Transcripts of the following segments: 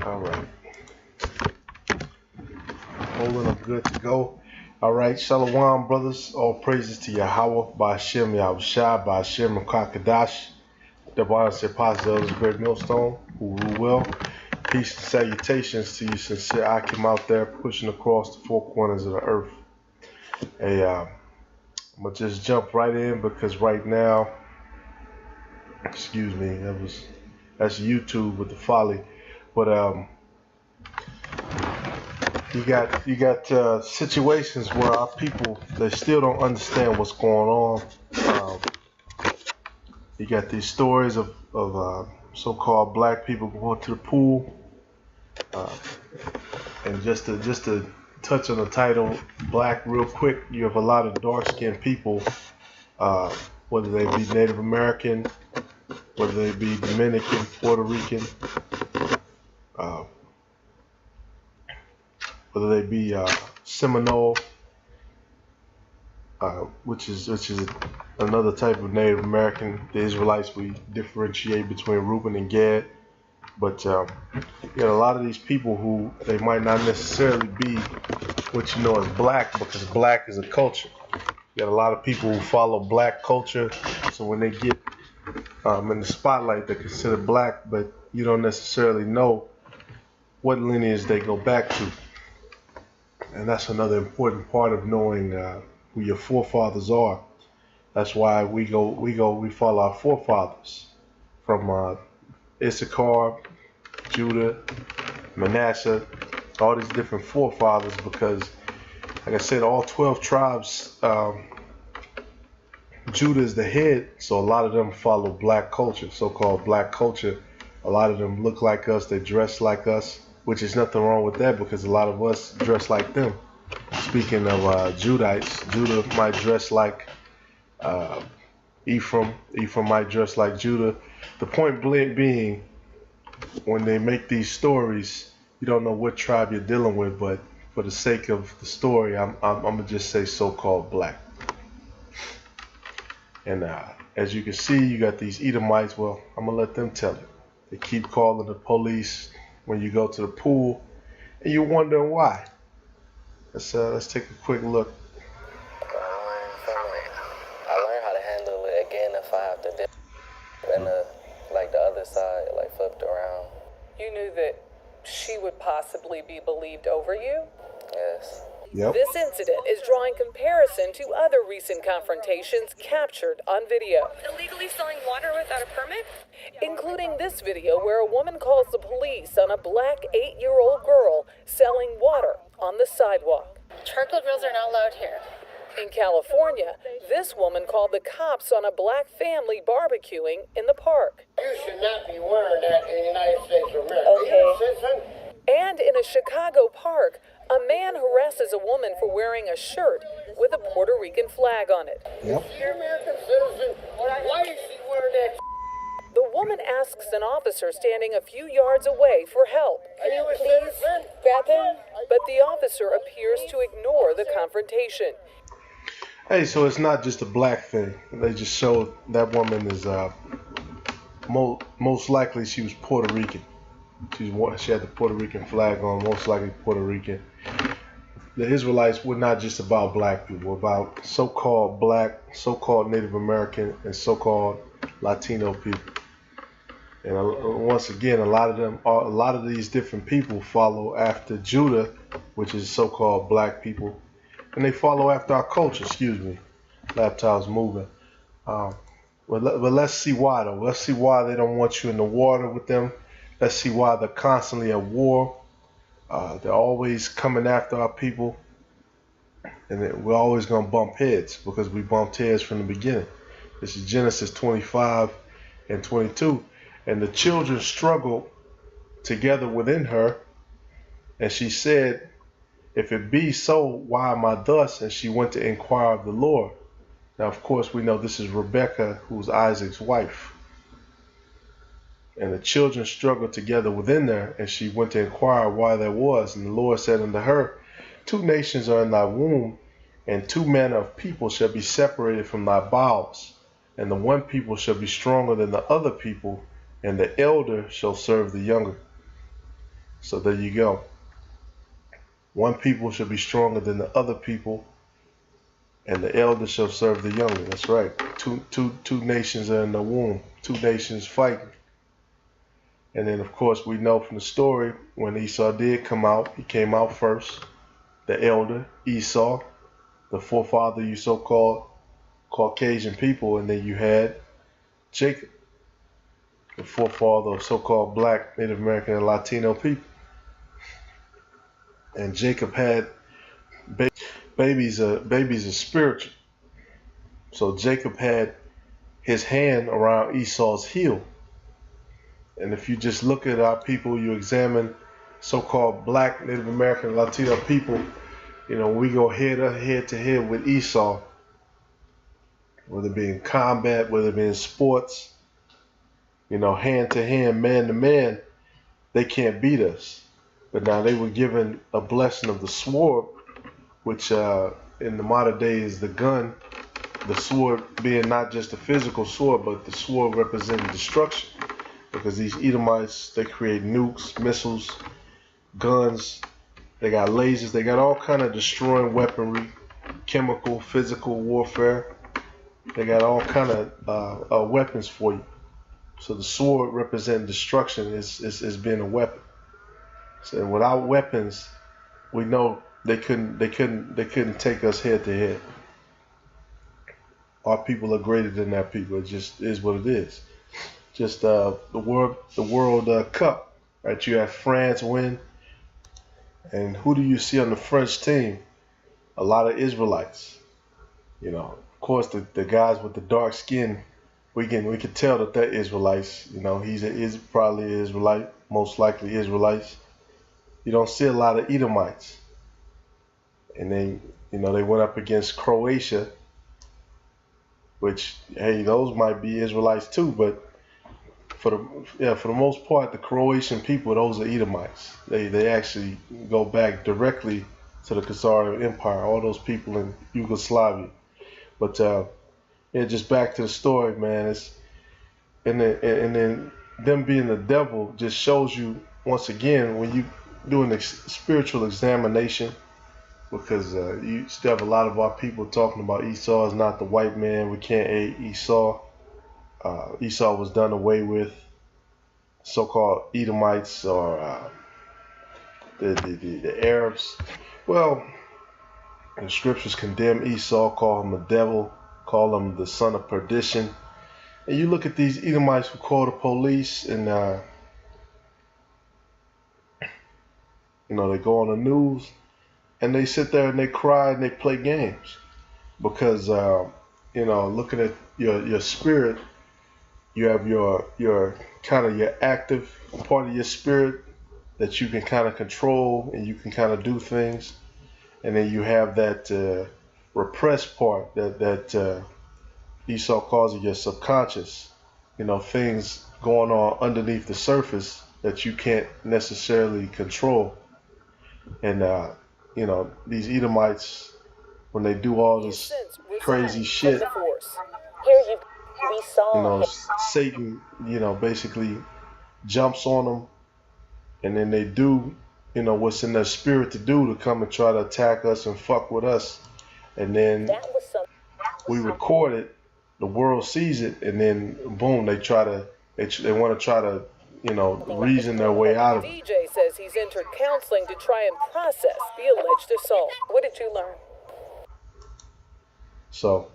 All right. Holding up good to go. All right. Shalom, brothers. All praises to Yahweh, Ba'ashem Yahushua, Ba'ashem Kakadash. The Bible said, Positive is a great millstone, who rule well. Peace and salutations to you, sincere Akim out there pushing across the four corners of the earth. Hey, I'm going to just jump right in because right now, excuse me, that's YouTube with the folly. But you got situations where our people, they still don't understand what's going on. You got these stories of so-called black people going to the pool. And just to touch on the title, black, real quick, you have a lot of dark-skinned people, whether they be Native American, whether they be Dominican, Puerto Rican, whether they be Seminole, which is another type of Native American. The Israelites, we differentiate between Reuben and Gad. But you got a lot of these people who they might not necessarily be what you know as black, because black is a culture. You got a lot of people who follow black culture, so when they get in the spotlight, they're considered black, but you don't necessarily know what lineage they go back to. And that's another important part of knowing who your forefathers are. That's why we follow our forefathers from Issachar, Judah, Manasseh, all these different forefathers, because, like I said, all 12 tribes, Judah is the head, so a lot of them follow black culture, so-called black culture. A lot of them look like us, they dress like us, which is nothing wrong with that, because a lot of us dress like them. Speaking of Judites, Judah might dress like Ephraim might dress like Judah. The point being, when they make these stories, you don't know what tribe you're dealing with, but for the sake of the story, I'm gonna just say so-called black. And as you can see, you got these Edomites. Well, I'm gonna let them tell it. They keep calling the police when you go to the pool, and you're wondering why. Let's take a quick look. I learned how to handle it again if I have to do it. And like the other side, like flipped around. You knew that she would possibly be believed over you? Yes. Yep. This incident is drawing comparison to other recent confrontations captured on video. Illegally selling water without a permit? Including this video where a woman calls the police on a black 8-year-old girl selling water on the sidewalk. Charcoal grills are not allowed here. In California, this woman called the cops on a black family barbecuing in the park. You should not be wearing that in the United States of America. Okay. Are you a citizen? And in a Chicago park, a man harasses a woman for wearing a shirt with a Puerto Rican flag on it. Yep. You're an American citizen. Why is she wearing that? The woman asks an officer standing a few yards away for help. Are you a citizen? Grab him? But the officer appears to ignore the confrontation. Hey, so it's not just a black thing. They just showed that woman is most likely she was Puerto Rican. She had the Puerto Rican flag on, most likely Puerto Rican. The Israelites were not just about black people, about so-called black, so-called Native American, and so-called Latino people. And once again, a lot of these different people follow after Judah, which is so-called black people, and they follow after our culture. Excuse me, laptop's moving. But let's see why though. Let's see why they don't want you in the water with them. Let's see why they're constantly at war. They're always coming after our people, and we're always gonna bump heads because we bumped heads from the beginning. This is Genesis 25 and 22. And the children struggled together within her, and she said, if it be so, why am I thus? And she went to inquire of the Lord. Now, of course, we know this is Rebekah, who's Isaac's wife. And the children struggled together within her, and she went to inquire why that was. And the Lord said unto her, 2 nations are in thy womb, and 2 manner of people shall be separated from thy bowels. And the one people shall be stronger than the other people, and the elder shall serve the younger. So there you go. One people shall be stronger than the other people, and the elder shall serve the younger. That's right. Two nations are in the womb. Two nations fighting. And then, of course, we know from the story when Esau did come out, he came out first. The elder, Esau, the forefather, you so-called Caucasian people, and then you had Jacob, the forefather of so-called black, Native American, and Latino people. And Jacob had babies are spiritual. So Jacob had his hand around Esau's heel. And if you just look at our people, you examine so-called black, Native American, Latino people, we go head to head with Esau, whether it be in combat, whether it be in sports, hand to hand, man to man, they can't beat us. But now they were given a blessing of the sword, which in the modern day is the gun. The sword being not just a physical sword, but the sword representing destruction. Because these Edomites, they create nukes, missiles, guns. They got lasers. They got all kind of destroying weaponry, chemical, physical warfare. They got all kind of weapons for you. So the sword representing destruction is being a weapon. So without weapons, we know they couldn't take us head to head. Our people are greater than that people. It just is what it is. Just the World Cup, right? You have France win, and who do you see on the French team? A lot of Israelites. Of course, the guys with the dark skin, we can tell that they're Israelites. He's probably an Israelite, most likely Israelites. You don't see a lot of Edomites. And then, they went up against Croatia, which, hey, those might be Israelites too, but for the most part, the Croatian people, those are Edomites. They actually go back directly to the Khazarian Empire, all those people in Yugoslavia. But just back to the story, man. And then them being the devil just shows you once again when you doing a spiritual examination, because you still have a lot of our people talking about Esau is not the white man. We can't hate Esau. Esau was done away with. So-called Edomites or the Arabs. Well, the scriptures condemn Esau, call him a devil, call him the son of perdition. And you look at these Edomites who call the police and they go on the news and they sit there and they cry and they play games because looking at your spirit, you have your kind of your active part of your spirit that you can kind of control and you can kind of do things, and then you have that repressed part that Esau calls it your subconscious, things going on underneath the surface that you can't necessarily control. And these Edomites, when they do all this crazy shit, Satan, basically jumps on them, and then they do, what's in their spirit to do to come and try to attack us and fuck with us. And then we record it, the world sees it, and then boom, they want to try to, reason their way out of it. DJ says he's entered counseling to try and process the alleged assault. What did you learn? So,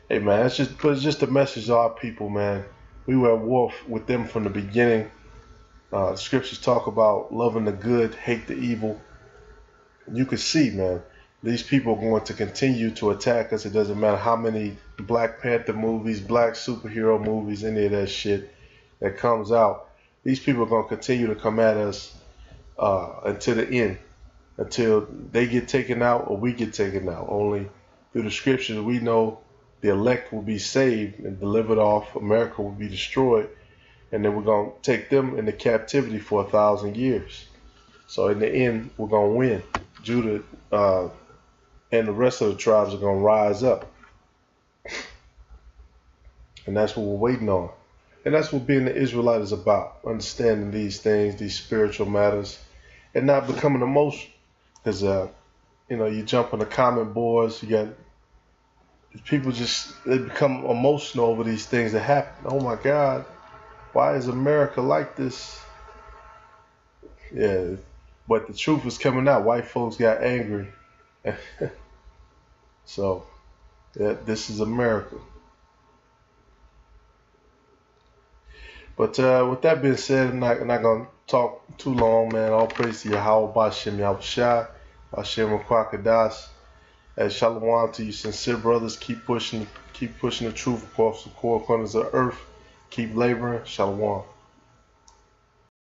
hey man, it's just a message to our people, man. We were at war with them from the beginning. The scriptures talk about loving the good, hate the evil. You can see, man, these people are going to continue to attack us. It doesn't matter how many Black Panther movies, black superhero movies, any of that shit that comes out. These people are going to continue to come at us until the end, until they get taken out or we get taken out. Only through the scriptures we know the elect will be saved and delivered off. America will be destroyed, and then we're going to take them into captivity for 1,000 years. So in the end, we're going to win. Judah and the rest of the tribes are going to rise up. And that's what we're waiting on. And that's what being an Israelite is about, understanding these things, these spiritual matters, and not becoming emotional. Because, you jump on the comment boards, you got people they become emotional over these things that happen. Oh my God, why is America like this? Yeah, but the truth is coming out. White folks got angry. So, yeah, this is America. But with that being said, I'm not going to talk too long, man. All praise to Yahweh, Bashem Yahushua, Bashem Kwakadas. As Shalom to you sincere brothers. Keep pushing the truth across the four corners of the earth. Keep laboring. Shalom.